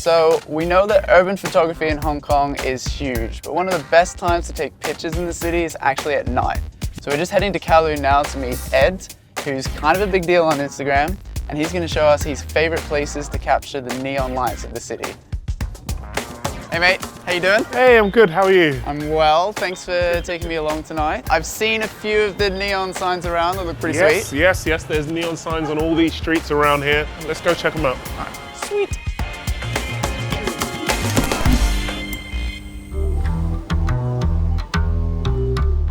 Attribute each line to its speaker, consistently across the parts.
Speaker 1: So we know that urban photography in Hong Kong is huge, but one of the best times to take pictures in the city is actually at night. So we're just heading to Kowloon now to meet Ed, who's kind of a big deal on Instagram, and he's going to show us his favorite places to capture the neon lights of the city. Hey mate, how you doing?
Speaker 2: Hey, I'm good, how are you?
Speaker 1: I'm well, thanks for taking me along tonight. I've seen a few of the neon signs around that look pretty sweet.
Speaker 2: Yes, there's neon signs on all these streets around here. Let's go check them out.
Speaker 1: Sweet.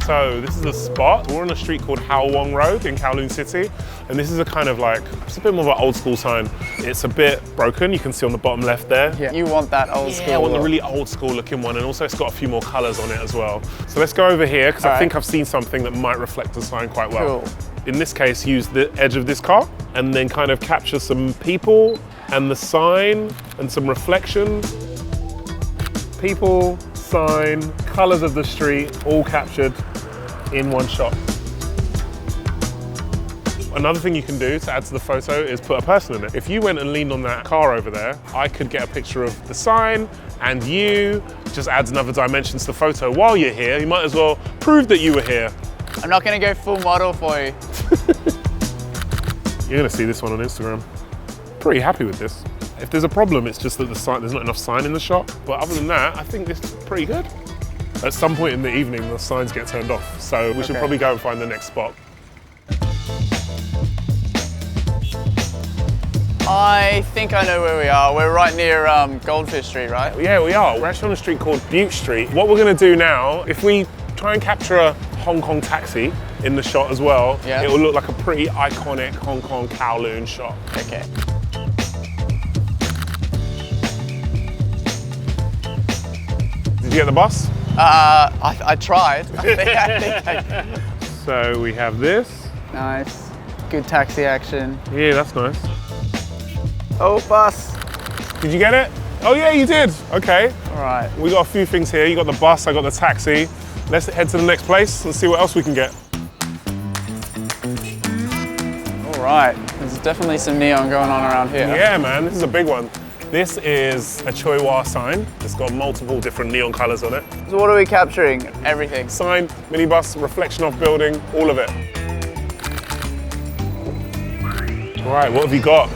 Speaker 2: So this is a spot. We're on a street called HAU Wong Road in Kowloon City. And this is a kind of like, it's a bit more of an old school sign. It's a bit broken, you can see on the bottom left there.
Speaker 1: Yeah. You want that old school?
Speaker 2: Yeah, I want the really old school looking one, and also it's got a few more colors on it as well. So let's go over here, because I think I've seen something that might reflect the sign quite well.
Speaker 1: Cool.
Speaker 2: In this case, use the edge of this car, and then kind of capture some people, and the sign, and some reflection. People, sign, colors of the street, all captured in one shot. Another thing you can do to add to the photo is put a person in it. If you went and leaned on that car over there, I could get a picture of the sign and you. Just adds another dimension to the photo. While you're here, you might as well prove that you were here.
Speaker 1: I'm not going to go full model for you.
Speaker 2: You're going to see this one on Instagram. Pretty happy with this. If there's a problem, it's just that there's not enough sign in the shot. But other than that, I think this is pretty good. At some point in the evening, the signs get turned off. So we should probably go and find the next spot.
Speaker 1: I think I know where we are. We're right near Goldfish Street, right?
Speaker 2: Yeah, we are. We're actually on a street called BUTE Street. What we're going to do now, if we try and capture a Hong Kong taxi in the shot as well, it will look like a pretty iconic Hong Kong Kowloon shot.
Speaker 1: Okay.
Speaker 2: Did you get the bus?
Speaker 1: I tried. I think
Speaker 2: So we have this.
Speaker 1: Nice. Good taxi action.
Speaker 2: Yeah, that's nice.
Speaker 1: Oh, bus.
Speaker 2: Did you get it? Oh yeah, you did. Okay.
Speaker 1: All right.
Speaker 2: We got a few things here. You got the bus, I got the taxi. Let's head to the next place and see what else we can get.
Speaker 1: All right. There's definitely some neon going on around here.
Speaker 2: Yeah, man, this is a big one. This is a tsuiwah sign. It's got multiple different neon colors on it.
Speaker 1: So what are we capturing? Everything.
Speaker 2: Sign, minibus, reflection off building, all of it. All right, what have you got?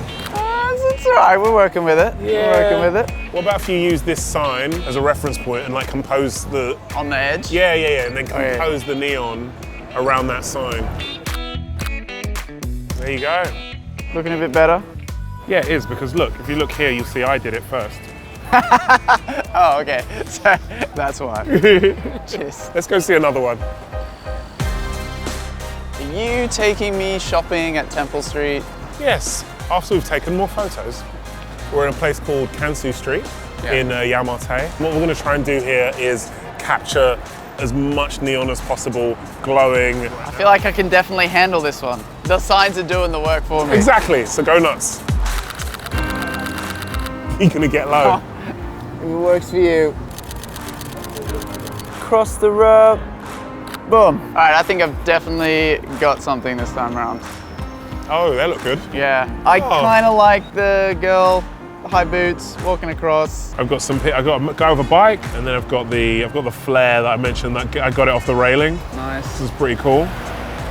Speaker 1: It's all right, we're working with it.
Speaker 2: Yeah.
Speaker 1: We're working with it.
Speaker 2: What about if you use this sign as a reference point and like compose the...
Speaker 1: On the edge?
Speaker 2: Yeah, and then compose the neon around that sign. There you go.
Speaker 1: Looking a bit better?
Speaker 2: Yeah, it is, because look, if you look here, you'll see I did it first.
Speaker 1: Oh, okay. So that's why. Cheers.
Speaker 2: Let's go see another one.
Speaker 1: Are you taking me shopping at Temple Street?
Speaker 2: Yes, after we've taken more photos. We're in a place called KANSU Street in Yau What we're going to try and do here is capture as much neon as possible, glowing.
Speaker 1: I feel like I can definitely handle this one. The signs are doing the work for me.
Speaker 2: Exactly, so go nuts. You're going to get low.
Speaker 1: If it works for you. Cross the road. Boom. All right, I think I've definitely got something this time around.
Speaker 2: Oh, they look good.
Speaker 1: Yeah, I kind of like the girl, the high boots, walking across.
Speaker 2: I've got a guy with a bike, and then I've got the flare that I mentioned. That I got it off the railing.
Speaker 1: Nice.
Speaker 2: This is pretty cool.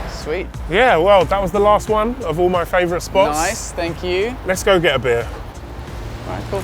Speaker 1: Sweet.
Speaker 2: Yeah, well, that was the last one of all my favourite spots.
Speaker 1: Nice, thank you.
Speaker 2: Let's go get a beer.
Speaker 1: All right, cool.